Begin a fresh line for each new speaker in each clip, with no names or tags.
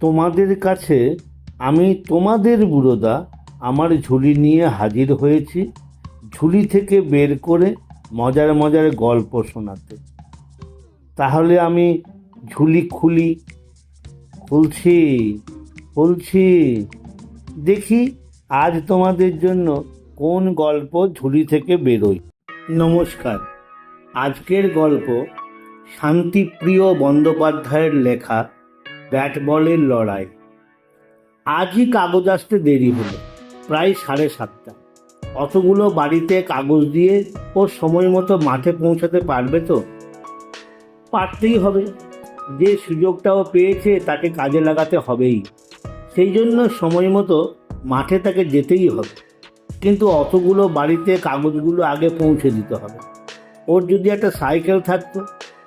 তোমাদের কাছে আমি তোমাদের বুড়োদা আমার ঝুলি নিয়ে হাজির হয়েছি, ঝুলি থেকে বের করে মজার মজার গল্প শোনাতে। তাহলে আমি ঝুলি খুলছি খুলছি, দেখি আজ তোমাদের জন্য কোন গল্প ঝুলি থেকে বেরোয়। নমস্কার। আজকের গল্প শান্তিপ্রিয় বন্দ্যোপাধ্যায়ের লেখা ব্যাট বলের লড়াই। আজই কাগজ আসতে দেরি হলো, প্রায় 7:30। অতগুলো বাড়িতে কাগজ দিয়ে ও সময় মতো মাঠে পৌঁছাতে পারবে তো? পারতেই হবে। যে সুযোগটাও পেয়েছে তাকে কাজে লাগাতে হবেই। সেই জন্য সময় মতো মাঠে তাকে যেতেই হবে। কিন্তু অতগুলো বাড়িতে কাগজগুলো আগে পৌঁছে দিতে হবে। ওর যদি একটা সাইকেল থাকতো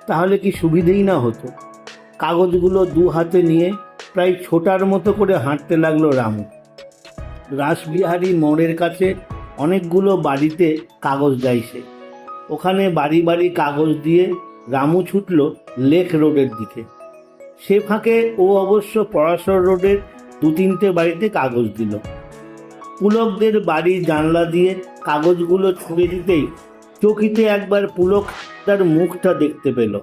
তাহলে কি সুবিধেই না হতো। কাগজগুলো দু হাতে নিয়ে প্রায় ছোটার মতো করে হাঁটতে লাগলো রামু। রাসবিহারী মোড়ের কাছে অনেকগুলো বাড়িতে কাগজ দেয় সে। ওখানে বাড়ি বাড়ি কাগজ দিয়ে রামু ছুটল লেক রোডের দিকে। সে ফাঁকে ও অবশ্য পরাশর রোডের 2-3টে বাড়িতে কাগজ দিল। পুলকদের বাড়ির জানলা দিয়ে কাগজগুলো ছুঁড়ে দিতেই চকিতে একবার পুলক তার মুখটা দেখতে পেল।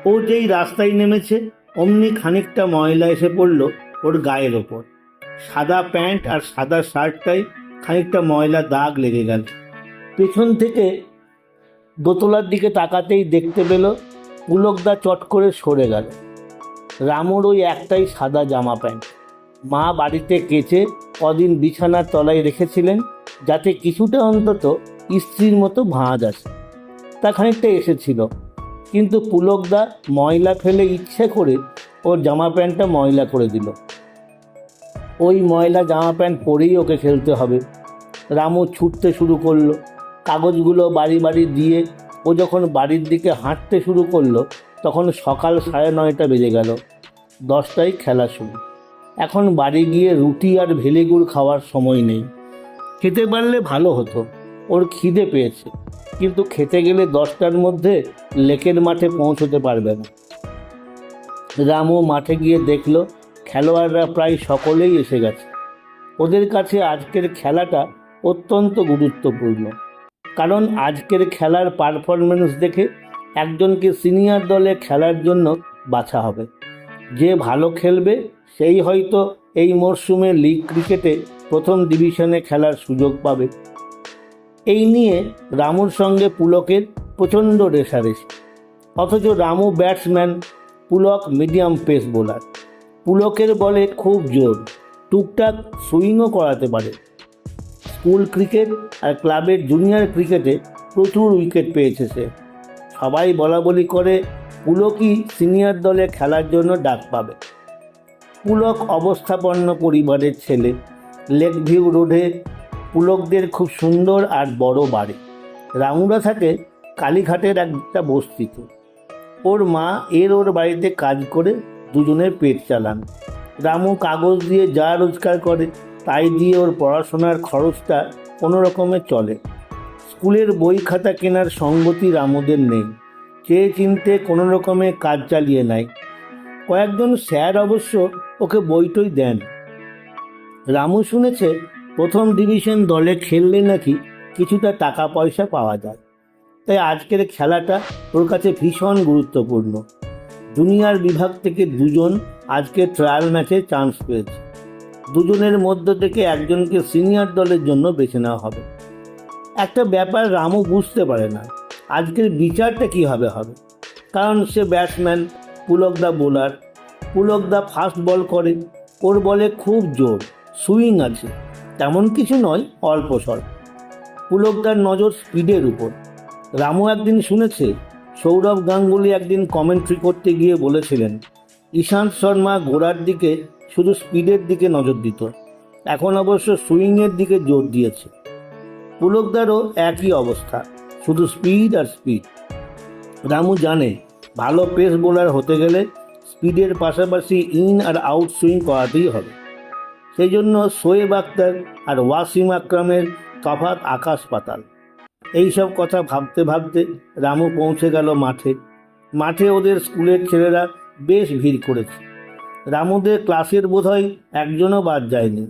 ও যেই রাস্তায় নেমেছে অমনি খানিকটা ময়লা এসে পড়ল ওর গায়ের ওপর। সাদা প্যান্ট আর সাদা শার্টটায় খানিকটা ময়লা দাগ লেগে গেল। পেছন থেকে দোতলার দিকে তাকাতেই দেখতে পেল পুলকদা চট করে সরে গেল। রামুর ওই একটাই সাদা জামা প্যান্ট। মা বাড়িতে কেচে কদিন বিছানার তলায় রেখেছিলেন যাতে কিছুটা অন্তত ইস্ত্রির মতো ভাঁজ আসে। তা খানিকটা এসেছিল, কিন্তু পুলকদা ময়লা ফেলে ইচ্ছে করে ওর জামা প্যান্টটা ময়লা করে দিল। ওই ময়লা জামা প্যান্ট পরেই ওকে খেলতে হবে। রামু ছুটতে শুরু করলো। কাগজগুলো বাড়ি বাড়ি দিয়ে ও যখন বাড়ির দিকে হাঁটতে শুরু করলো তখন সকাল 9:30 বেজে গেল। 10টায় খেলা শুরু। এখন বাড়ি গিয়ে রুটি আর ভেলিগুড় খাওয়ার সময় নেই। খেতে পারলে ভালো হতো। ওর খিদে পেয়েছে, কিন্তু খেতে গেলে 10টার মধ্যে লেকের মাঠে পৌঁছতে পারবে না। রামু মাঠে গিয়ে দেখল খেলোয়াড়রা প্রায় সকলেই এসে গেছে। ওদের কাছে আজকের খেলাটা অত্যন্ত গুরুত্বপূর্ণ, কারণ আজকের খেলার পারফরমেন্স দেখে একজনকে সিনিয়র দলে খেলার জন্য বাছা হবে। যে ভালো খেলবে সেই হয়তো এই মরশুমে লিগ ক্রিকেটে প্রথম ডিভিশনে খেলার সুযোগ পাবে। এই নিয়ে রামুর সঙ্গে পুলকের প্রচণ্ড রেষারেষি। অথচ Ramu batsman, Pulak medium pace bowler. পুলকের বলে খুব জোর, টুকটাক সুইংও করাতে পারে। স্কুল ক্রিকেট আর ক্লাবের জুনিয়র ক্রিকেটে প্রচুর উইকেট পেয়েছে সে। সবাই বলা বলি করে পুলকই সিনিয়র দলে খেলার জন্য ডাক পাবে। পুলক অবস্থাপন্ন পরিবারের ছেলে। লেক ভিউ রোডে পুলকদের খুব সুন্দর আর বড় বাড়ি। রামুরা থাকে কালীঘাটের একটা বস্তিতে। ওর মা ওর বাড়িতে কাজ করে দুজনের পেট চালান। রামু কাগজ দিয়ে যা রোজগার করে তাই দিয়ে ওর পড়াশোনার খরচটা কোনো রকমে চলে। স্কুলের বই খাতা কেনার সঙ্গতি রামুদের নেই। চেয়ে চিনতে কোনো রকমে কাজ চালিয়ে নেয়। কয়েকজন স্যার অবশ্য ওকে বইটই দেন। রামু শুনেছে প্রথম ডিভিশন দলে খেললে নাকি কিছুটা টাকা পয়সা পাওয়া যায়। তাই আজকের খেলাটা ওর কাছে ভীষণ গুরুত্বপূর্ণ। জুনিয়র বিভাগ থেকে দুজন আজকে ট্রায়াল ম্যাচে চান্স পেয়েছে। দুজনের মধ্য থেকে একজনকে সিনিয়র দলের জন্য বেছে নেওয়া হবে। একটা ব্যাপার রামু বুঝতে পারে না, আজকের বিচারটা কীভাবে হবে। কারণ সে ব্যাটসম্যান, পুলকদা বোলার। পুলকদা ফাস্ট বল করে, ওর বলে খুব জোর, সুইং আছে, তেমন কিছু নয়, অল্প স্বল্প। পুলকদার নজর স্পিডের উপর। রামু একদিন শুনেছে সৌরভ গাঙ্গুলি একদিন কমেন্ট্রি করতে গিয়ে বলেছিলেন ইশান্ত শর্মা গোড়ার দিকে শুধু স্পিডের দিকে নজর দিত, এখন অবশ্য সুইংয়ের দিকে জোর দিয়েছে। পুলকদারও একই অবস্থা, শুধু স্পিড আর স্পিড। রামু জানে ভালো পেস বোলার হতে গেলে স্পিডের পাশাপাশি ইন আর আউট সুইং করাতেই হবে। সেই জন্য শোয়েব আখতার আর ওয়াসিম আকরামের তফাৎ আকাশ পাতাল। এইসব কথা ভাবতে ভাবতে রামু পৌঁছে গেল মাঠে। মাঠে ওদের স্কুলের ছেলেরা বেশ ভিড় করেছে। রামুদের ক্লাসের বোধহয় একজনও বাদ যায়নি।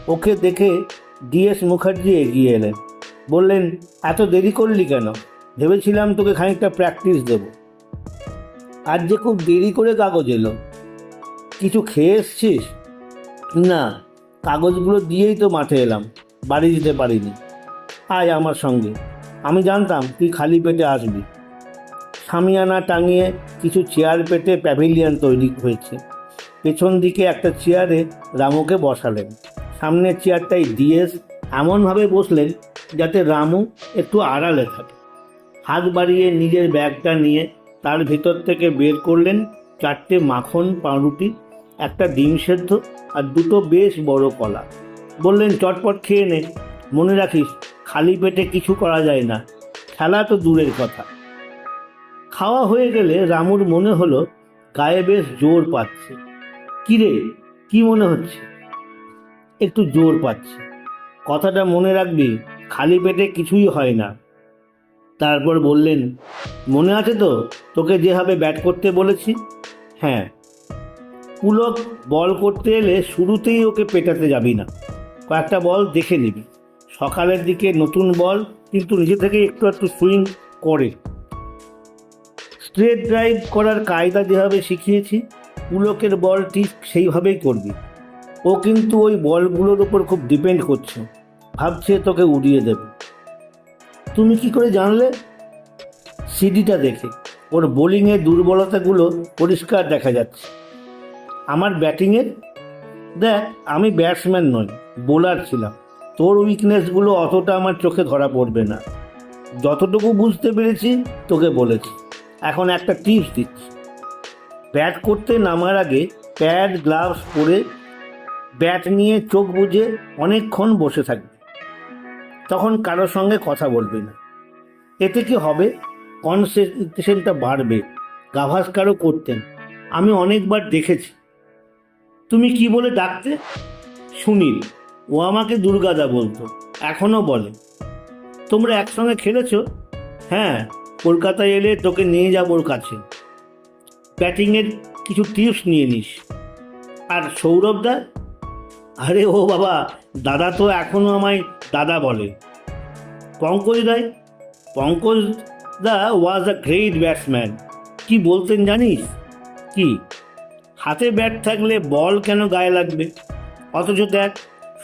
ওকে দেখে ডিএস মুখার্জি এগিয়ে এলেন, বললেন, এত দেরি করলি কেন? ভেবেছিলাম তোকে খানিকটা প্র্যাকটিস দেব। আজ যে খুব দেরি করে কাগজ এলো। কিছু খেয়ে এসছিস? না, কাগজগুলো দিয়েই তো মাঠে এলাম, বাড়ি যেতে পারিনি। আয় আমার সঙ্গে, আমি জানতাম তুই খালি পেটে আসবি। সামিয়ানা টাঙিয়ে কিছু চেয়ার পেতে প্যাভিলিয়ন তৈরি হয়েছে। পেছন দিকে একটা চেয়ারে রামুকে বসালেন, সামনের চেয়ারটাই ডিএস এমনভাবে বসলেন যাতে রামু একটু আড়ালে থাকে। হাত বাড়িয়ে নিজের ব্যাগটা নিয়ে তার ভিতর থেকে বের করলেন 4টে মাখন পাউরুটি, একটা ডিম সেদ্ধ আর 2টো বেশ বড় কলা। বললেন, চটপট খেয়ে নে, মনে রাখিস খালি পেটে কিছু করা যায় না, খেলা তো দূরের কথা। খাওয়া হয়ে গেলে রামুর মনে হলো গায়ে বেশ জোর পাচ্ছে। কিরে, কি মনে হচ্ছে? একটু জোর পাচ্ছে। কথাটা মনে রাখবি, খালি পেটে কিছুই হয় না। তারপর বললেন, মনে আছে তো তোকে যেভাবে ব্যাট করতে বলেছি? হ্যাঁ। পুলক বল করতে এলে শুরুতেই ওকে পেটাতে যাবি না, কয়েকটা বল দেখে নিবি। সকালের দিকে নতুন বল কিন্তু নিজে থেকে একটু একটু সুইং করে। স্ট্রেট ড্রাইভ করার কায়দা যেভাবে শিখিয়েছি, পুলকের বল ঠিক সেইভাবেই করবি। ও কিন্তু ওই বলগুলোর উপর খুব ডিপেন্ড করছে, ভাবছে তোকে উড়িয়ে দেবে। তুমি কি করে জানলে? সিডিটা দেখে ওর বোলিংয়ের দুর্বলতাগুলো পরিষ্কার দেখা যাচ্ছে। আমার ব্যাটিংয়ের? দেখ, আমি ব্যাটসম্যান নই, বোলার ছিলাম। তোর উইকনেসগুলো অতটা আমার চোখে ধরা পড়বে না। যতটুকু বুঝতে পেরেছি তোকে বলেছি। এখন একটা টিপস দিচ্ছি, ব্যাট করতে নামার আগে প্যাড গ্লাভস পরে ব্যাট নিয়ে চোখ বুজে অনেকক্ষণ বসে থাকবে। তখন কারোর সঙ্গে কথা বলবে না। এতে কি হবে? কনসেন্ট্রেশনটা বাড়বে। গাভাস্কারও করতেন, আমি অনেকবার দেখেছি। তুমি কি বলে ডাকতে? সুনীল। ও আমাকে দুর্গাদা বলতো, এখনও বলে। তোমরা একসঙ্গে খেলেছো? হ্যাঁ, কলকাতায় এলে তোকে নিয়ে যাবো ওর কাছে। ব্যাটিংয়ের কিছু টিপস নিয়ে নিস। আর সৌরভদা? আরে ও বাবা, দাদা তো এখনও আমায় দাদা বলে। পঙ্কজ রায়? পঙ্কজ দা ওয়াজ আ গ্রেট ব্যাটসম্যান। কি বলতেন জানিস? কি? হাতে ব্যাট থাকলে বল কেন গায়ে লাগবে? অথচ দেখ,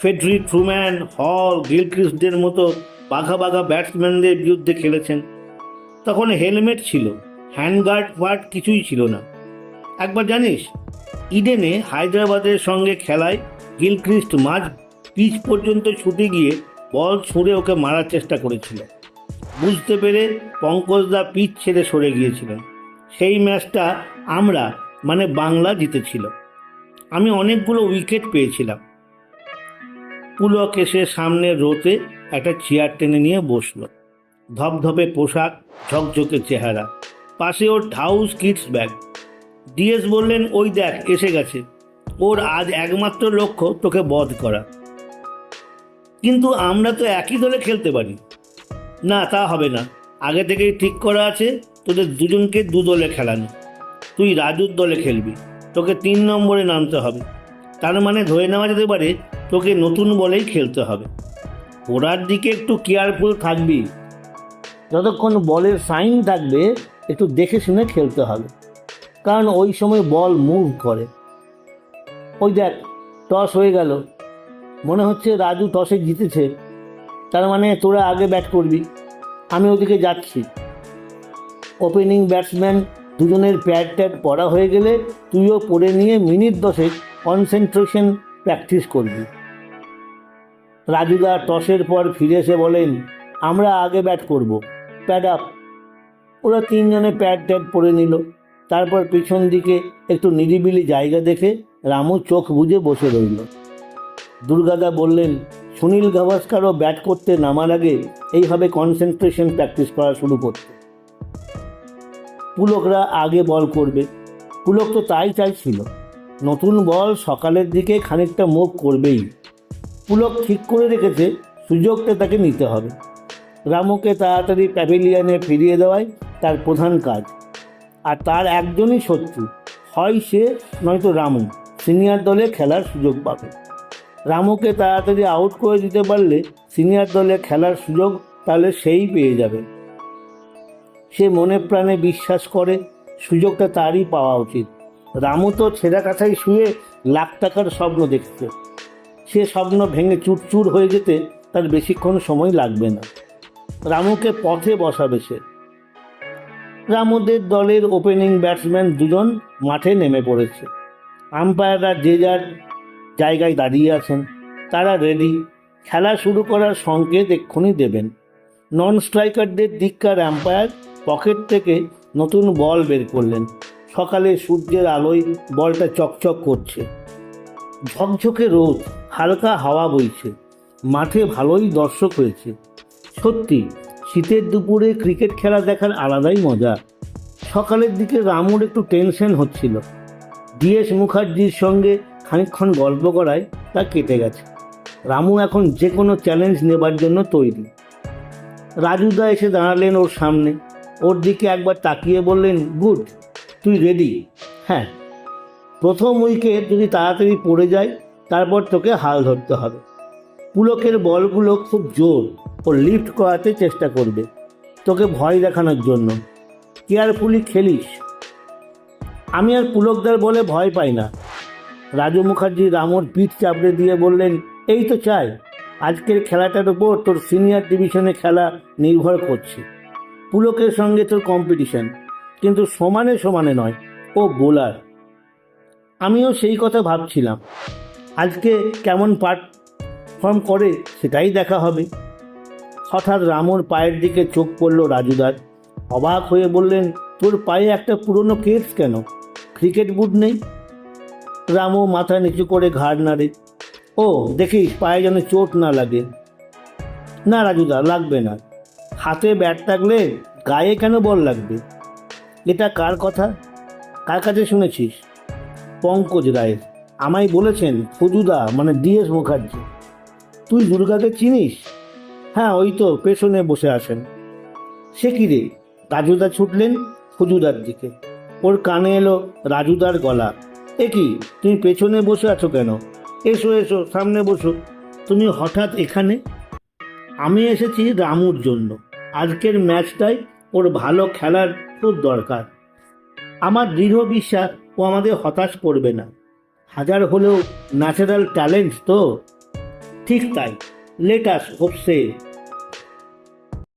ফেডরিক, ট্রুম্যান, হল, গিলক্রিস্টদের মতো বাঘা বাঘা ব্যাটসম্যানদের বিরুদ্ধে খেলেছেন। তখন হেলমেট ছিল, হ্যান্ডগার্ড ফার্ড কিছুই ছিল না। একবার জানিস, ইডেনে হায়দ্রাবাদের সঙ্গে খেলায় গিলক্রিস্ট মাঝ পিচ পর্যন্ত ছুটে গিয়ে বল ছুঁড়ে ওকে মারার চেষ্টা করেছিল। বুঝতে পেরে পঙ্কজদা পিচ ছেড়ে সরে গিয়েছিলেন। সেই ম্যাচটা আমরা মানে বাংলা জিতেছিল। আমি অনেকগুলো উইকেট পেয়েছিলাম। পুলক এসে সামনের রোতে একটা চেয়ার টেনে নিয়ে বসলো। ধপধপে পোশাক, ঝকঝকে চেহারা, পাশে ওর হাউস কিডস ব্যাগ। ডিএস বললেন, ওই দেখ এসে গেছে। ওর আজ একমাত্র লক্ষ্য তোকে বধ করা। কিন্তু আমরা তো একই দলে খেলতে পারি। না, তা হবে না। আগে থেকেই ঠিক করা আছে তোদের দুজনকে দু দলে খেলানো। তুই রাজুর দলে খেলবি, তোকে 3 নম্বরে নামতে হবে। তার মানে ধরে নেওয়া যেতে পারে তোকে নতুন বলেই খেলতে হবে। ওরার দিকে একটু কেয়ারফুল থাকবি। যতক্ষণ বলের সাইন থাকবে একটু দেখে শুনে খেলতে হবে, কারণ ওই সময় বল মুভ করে। ওই দেখ, টস হয়ে গেল। মনে হচ্ছে রাজু টসে জিতেছে। তার মানে তোরা আগে ব্যাট করবি, আমি ওদিকে যাচ্ছি। ওপেনিং ব্যাটসম্যান দুজনের প্যাড ট্যাড পড়া হয়ে গেলে তুইও পড়ে নিয়ে মিনিট 10 কনসেন্ট্রেশন প্র্যাকটিস করবি। রাজুদা টসের পর ফিরে এসে বলেন, আমরা আগে ব্যাট করব, প্যাড আপ। ওরা 3 জনে প্যাড ট্যাড পরে নিল। তারপর পিছন দিকে একটু নিরিবিলি জায়গা দেখে রামু চোখ বুজে বসে রইল। দুর্গাদা বললেন, সুনীল গাভাস্কারও ব্যাট করতে নামার আগে এইভাবে কনসেন্ট্রেশন প্র্যাকটিস করা শুরু করতে। পুলকরা আগে বল করবে। পুলক তো তাই চাইছিল। নতুন বল সকালের দিকে খানিকটা মুভ করবেই। পুলক ঠিক করে রেখেছে সুযোগটা তাকে নিতে হবে। রামুকে তাড়াতাড়ি প্যাভিলিয়নে ফিরিয়ে দেওয়াই তার প্রধান কাজ। আর তার একজনই শত্রু, হয় সে নয়তো রামু। সিনিয়র দলে খেলার সুযোগ পাবে। রামুকে তাড়াতাড়ি আউট করে দিতে পারলে সিনিয়র দলে খেলার সুযোগ তাহলে সেই পেয়ে যাবে। সে মনে প্রাণে বিশ্বাস করে সুযোগটা তারই পাওয়া উচিত। রামু তো ছেঁড়া কাঁথায় শুয়ে লাখ টাকার স্বপ্ন দেখছে। সে স্বপ্ন ভেঙে চুরচুর হয়ে যেতে তার বেশিক্ষণ সময় লাগবে না। রামুকে পথে বসাবে সে। রামুদের দলের ওপেনিং ব্যাটসম্যান দুজন মাঠে নেমে পড়েছে। আম্পায়াররা যে যার জায়গায় দাঁড়িয়ে আছেন, তারা রেডি। খেলা শুরু করার সংকেত এক্ষুনি দেবেন। নন স্ট্রাইকারদের দিককার আম্পায়ার পকেট থেকে নতুন বল বের করলেন। সকালে সূর্যের আলোয় বলটা চকচক করছে। ঝকঝকে রোদ, হালকা হাওয়া বইছে। মাঠে ভালোই দর্শক হয়েছে। সত্যি শীতের দুপুরে ক্রিকেট খেলা দেখার আলাদাই মজা। সকালের দিকে রামুর একটু টেনশন হচ্ছিল। ডিএস মুখার্জির সঙ্গে খানিকক্ষণ গল্প করায় তা কেটে গেছে। রামু এখন যে কোনো চ্যালেঞ্জ নেবার জন্য তৈরি। রাজুদা এসে দাঁড়ালেন ওর সামনে। ওর দিকে একবার তাকিয়ে বললেন, গুড, তুই রেডি? হ্যাঁ, প্রথম উইকেট যদি তাড়াতাড়ি পড়ে যায় তারপর তোকে হাল ধরতে হবে। পুলকের বলগুলো খুব জোর, ও লিফট করাতে চেষ্টা করবে তোকে ভয় দেখানোর জন্য। কেয়ারফুলি খেলিস। আমি আর পুলকদার বলে ভয় পাই না। রাজু মুখার্জি রামুর পিঠ চাপড়ে দিয়ে বললেন, এই তো চাই। আজকের খেলাটার উপর তোর সিনিয়র ডিভিশনে খেলা নির্ভর করছে। পুলকের সঙ্গে তোর কম্পিটিশন, কিন্তু সমানে সমানে নয়। ও বোলার। আমিও সেই কথা ভাবছিলাম। আজকে কেমন পারফর্ম করে সেটাই দেখা হবে। হঠাৎ রামুর পায়ের দিকে চোখ পড়ল রাজুদার। অবাক হয়ে বললেন, তোর পায়ে একটা পুরনো কেস কেন? ক্রিকেট বুট নেই? রামু মাথা নিচু করে ঘাড় নাড়ে। ও, দেখিস পায়ে যেন চোট না লাগে। না রাজুদা, লাগবে না। হাতে ব্যাট থাকলে গায়ে কেন বল লাগবে? এটা কার কথা? কার কাছে শুনেছিস? পঙ্কজ রায়ের। আমায় বলেছেন ফজুদা, মানে ডিএস মুখার্জি। তুই দুর্গাকে চিনিস? হ্যাঁ, ওই তো পেছনে বসে আছেন। সে কি রে? রাজুদা ছুটলেন ফজুদার দিকে। ওর কানে এলো রাজুদার গলা। এ কি, তুমি পেছনে বসে আছো কেন? এসো এসো, সামনে বসো। তুমি হঠাৎ এখানে? আমি এসেছি রামুর জন্য। আজকের ম্যাচটায় ওর ভালো খেলার খুব দরকার। আমার দৃঢ় বিশ্বাস ও আমাদের হতাশ করবে না। হাজার হলেও ন্যাচারাল ট্যালেন্ট তো। ঠিক তাই, লেট আস হোপ সে।